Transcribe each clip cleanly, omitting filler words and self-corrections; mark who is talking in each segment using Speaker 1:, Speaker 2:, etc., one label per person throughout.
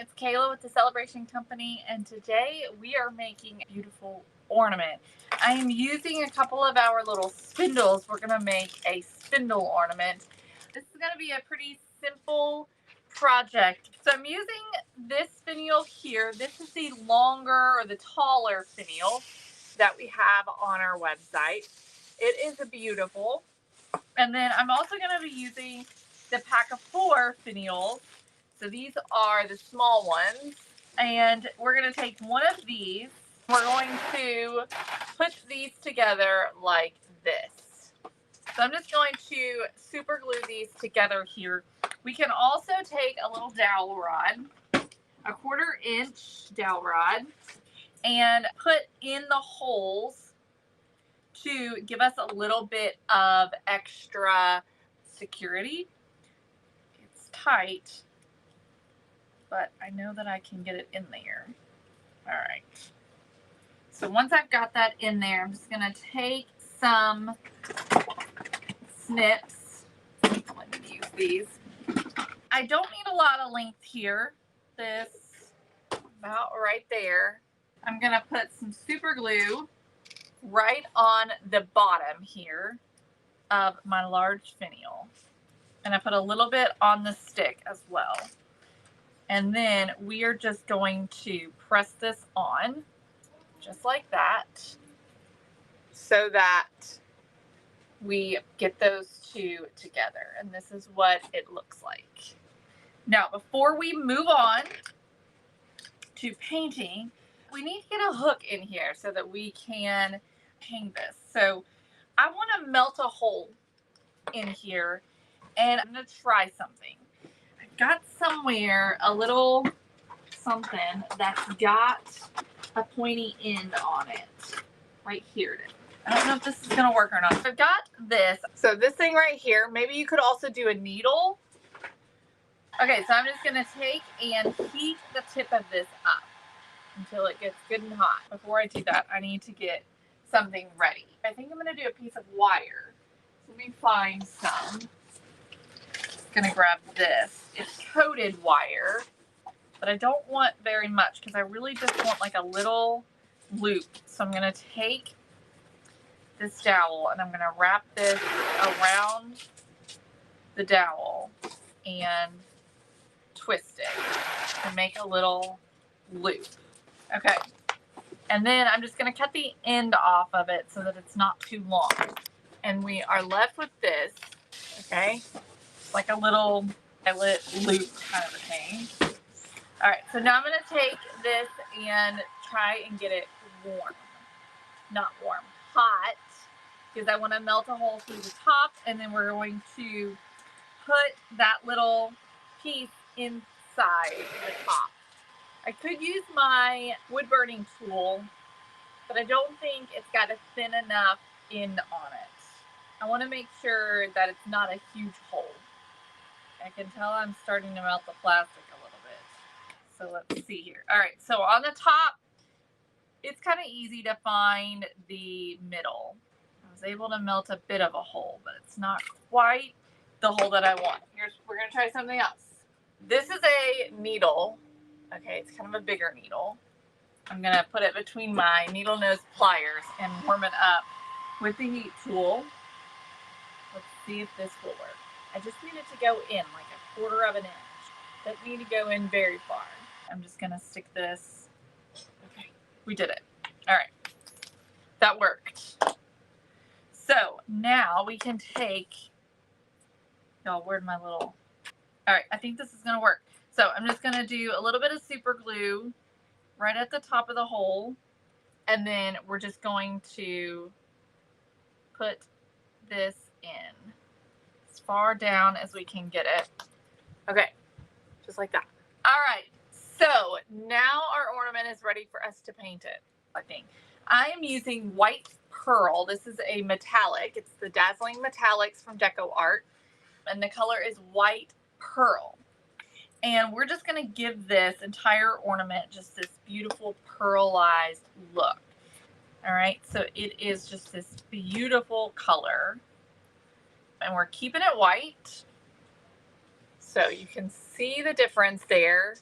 Speaker 1: It's Kayla with the Celebration Company, and today we are making a beautiful ornament. I am using a couple of our little spindles. We're going to make a spindle ornament. This is going to be a pretty simple project. So I'm using this finial here. This is the longer or the taller finial that we have on our website. It is beautiful. And then I'm also going to be using the pack of 4 finials. So these are the small ones, and we're going to take one of these. We're going to put these together like this. So I'm just going to super glue these together here. We can also take a little dowel rod, a 1/4 inch dowel rod, and put in the holes to give us a little bit of extra security. It's tight, but I know that I can get it in there. All right. So once I've got that in there, I'm just going to take some snips. Let me use these. I don't need a lot of length here. This about right there. I'm going to put some super glue right on the bottom here of my large finial. And I put a little bit on the stick as well. And then we are just going to press this on just like that so that we get those two together. And this is what it looks like. Now, before we move on to painting, we need to get a hook in here so that we can hang this. So I want to melt a hole in here, and I'm going to try something. I've got somewhere a little something that's got a pointy end on it. Right here it is. I don't know if this is going to work or not. I've got this. So this thing right here, maybe you could also do a needle. Okay, so I'm just going to take and heat the tip of this up until it gets good and hot. Before I do that, I need to get something ready. I think I'm going to do a piece of wire. So let me find some. Just going to grab this. It's coated wire, but I don't want very much because I really just want like a little loop. So I'm going to take this dowel and I'm going to wrap this around the dowel and twist it and make a little loop. Okay. And then I'm just going to cut the end off of it so that it's not too long. And we are left with this. Okay. It's like a little eyelet loop kind of a thing. All right. So now I'm going to take this and try and get it warm. Not warm. Hot. Because I want to melt a hole through the top. And then we're going to put that little piece inside the top. I could use my wood burning tool, but I don't think it's got a thin enough end on it. I want to make sure that it's not a huge hole. I can tell I'm starting to melt the plastic a little bit. So let's see here. All right, so on the top, it's kind of easy to find the middle. I was able to melt a bit of a hole, but it's not quite the hole that I want. We're going to try something else. This is a needle. Okay, it's kind of a bigger needle. I'm going to put it between my needle nose pliers and warm it up with the heat tool. Let's see if this will work. I just need it to go in like a 1/4 inch. Doesn't need to go in very far. I'm just going to stick this. Okay, we did it. All right, that worked. So now we can take, y'all, where'd my little, all right, I think this is going to work. So I'm just going to do a little bit of super glue right at the top of the hole. And then we're just going to put this in as far down as we can get it. Okay, just like that. All right, so now our ornament is ready for us to paint it, I think. I am using white pearl. This is a metallic. It's the Dazzling Metallics from Deco Art. And the color is white pearl. And we're just going to give this entire ornament just this beautiful pearlized look. All right, so it is just this beautiful color. And we're keeping it white. So you can see the difference there.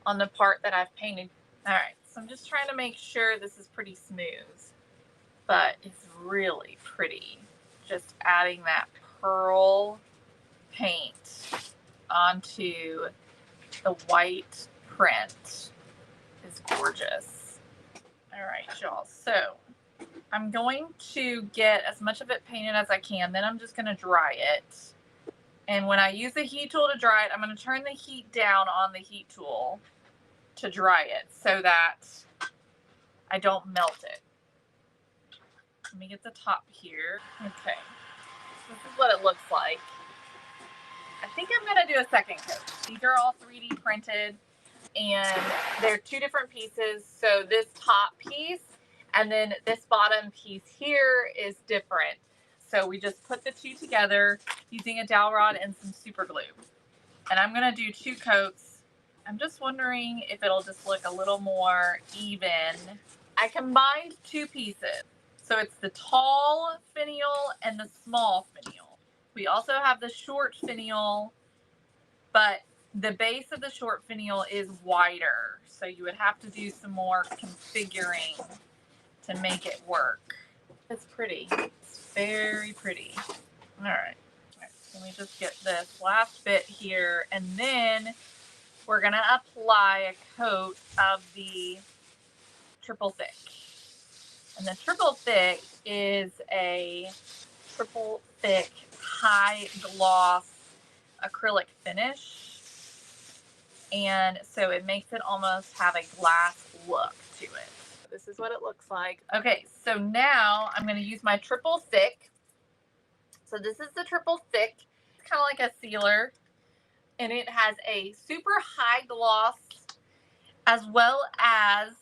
Speaker 1: on the part that I've painted. All right, so I'm just trying to make sure this is pretty smooth, but it's really pretty. Just adding that pearl paint onto the white print is gorgeous. All right, y'all. So I'm going to get as much of it painted as I can. Then I'm just going to dry it. And when I use the heat tool to dry it, I'm going to turn the heat down on the heat tool to dry it so that I don't melt it. Let me get the top here. Okay. So this is what it looks like. I think I'm going to do a second coat. These are all 3D printed, and they're 2 different pieces. So this top piece and then this bottom piece here is different. So we just put the 2 together using a dowel rod and some super glue. And I'm going to do 2 coats. I'm just wondering if it'll just look a little more even. I combined 2 pieces. So it's the tall finial and the small finial. We also have the short finial, but the base of the short finial is wider. So you would have to do some more configuring to make it work. It's pretty. It's very pretty. All right. Let me just get this last bit here, and then we're going to apply a coat of the triple thick. And the triple thick is a triple thick high gloss acrylic finish. And so it makes it almost have a glass look to it. This is what it looks like. Okay, so now I'm going to use my triple thick. So this is the triple thick. It's kind of like a sealer. And it has a super high gloss as well as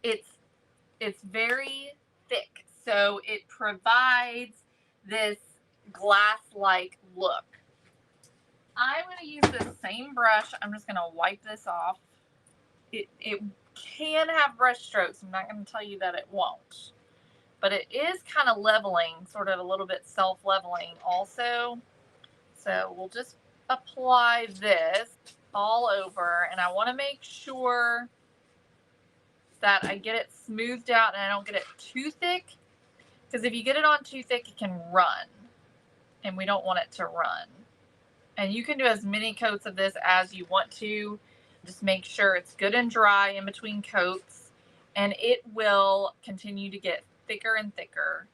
Speaker 1: it's very thick. So it provides this glass-like look. I'm going to use the same brush. I'm just going to wipe this off. It can have brush strokes. I'm not going to tell you that it won't. But it is kind of leveling, sort of a little bit self-leveling also. So we'll just apply this all over. And I want to make sure that I get it smoothed out and I don't get it too thick. Because if you get it on too thick, it can run. And we don't want it to run. And you can do as many coats of this as you want to. Just make sure it's good and dry in between coats. And it will continue to get thicker and thicker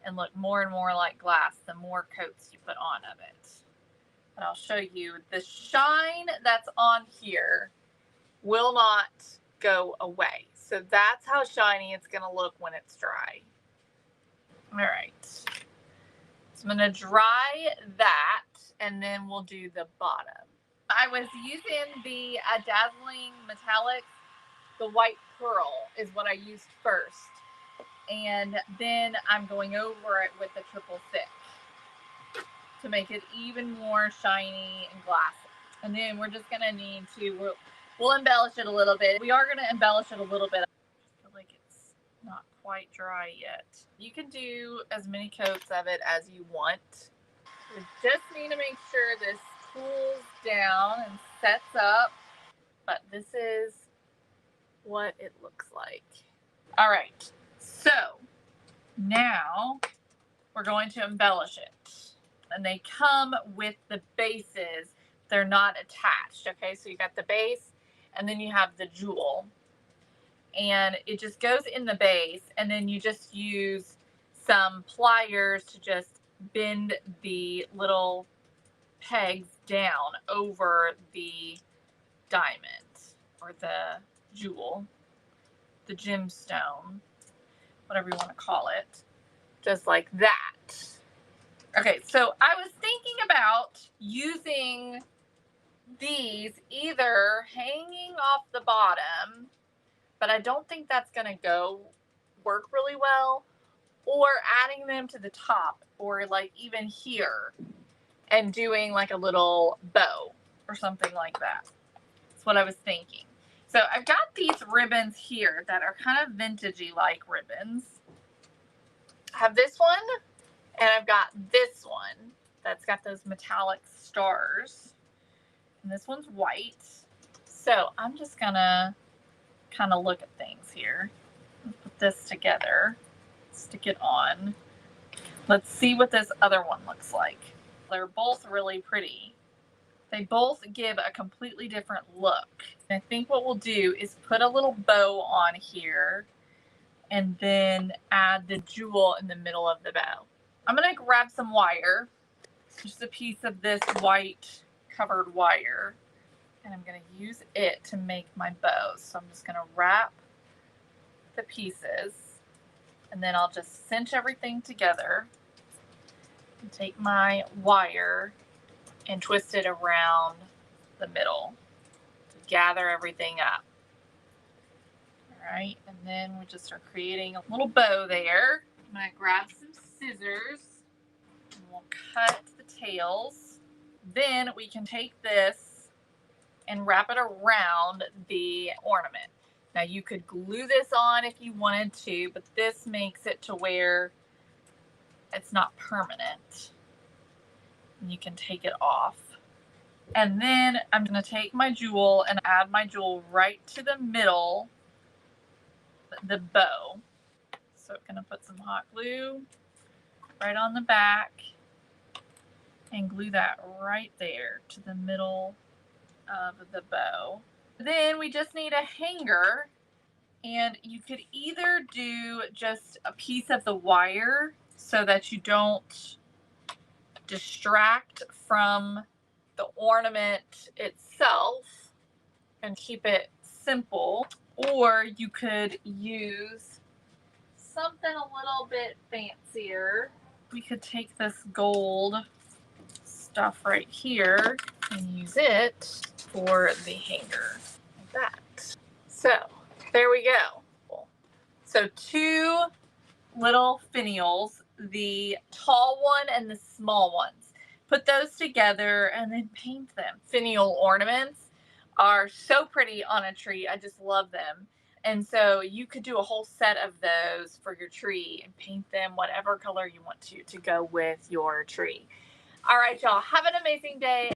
Speaker 1: and look more and more like glass the more coats you put on of it. And I'll show you the shine that's on here will not go away. So that's how shiny it's going to look when it's dry. All right. So I'm going to dry that and then we'll do the bottom. I was using the Dazzling Metallics. The white pearl is what I used first. And then I'm going over it with the triple thick to make it even more shiny and glassy. And then we're just going to need to, we'll embellish it a little bit. We are going to embellish it a little bit. I feel like it's not quite dry yet. You can do as many coats of it as you want. We just need to make sure this cools down and sets up. But this is what it looks like. All right. So now we're going to embellish it. And they come with the bases. They're not attached. Okay, so you got the base and then you have the jewel. And it just goes in the base, and then you just use some pliers to just bend the little pegs down over the diamond or the jewel, the gemstone, whatever you want to call it, just like that. Okay, so I was thinking about using these either hanging off the bottom, but I don't think that's going to work really well, or adding them to the top, or like even here and doing like a little bow or something like that. That's what I was thinking. So I've got these ribbons here that are kind of vintagey like ribbons. I have this one, and I've got this one that's got those metallic stars. And this one's white. So I'm just gonna kind of look at things here. Put this together, stick it on. Let's see what this other one looks like. They're both really pretty. They both give a completely different look. I think what we'll do is put a little bow on here and then add the jewel in the middle of the bow. I'm gonna grab some wire, just a piece of this white covered wire, and I'm gonna use it to make my bows. So I'm just gonna wrap the pieces, and then I'll just cinch everything together and take my wire and twist it around the middle to gather everything up. All right, and then we just are creating a little bow there. I'm gonna grab some scissors and we'll cut the tails. Then we can take this and wrap it around the ornament. Now you could glue this on if you wanted to, but this makes it to where it's not permanent. And you can take it off. And then I'm gonna take my jewel and add my jewel right to the middle, the bow. So I'm gonna put some hot glue right on the back and glue that right there to the middle of the bow. Then we just need a hanger, and you could either do just a piece of the wire so that you don't distract from the ornament itself and keep it simple, or you could use something a little bit fancier. We could take this gold stuff right here and use it for the hanger, like that. So there we go. So two little finials, the tall one and the small ones. Put those together and then paint them. Finial ornaments are so pretty on a tree. I just love them. And so you could do a whole set of those for your tree and paint them whatever color you want to go with your tree. All right, y'all, have an amazing day.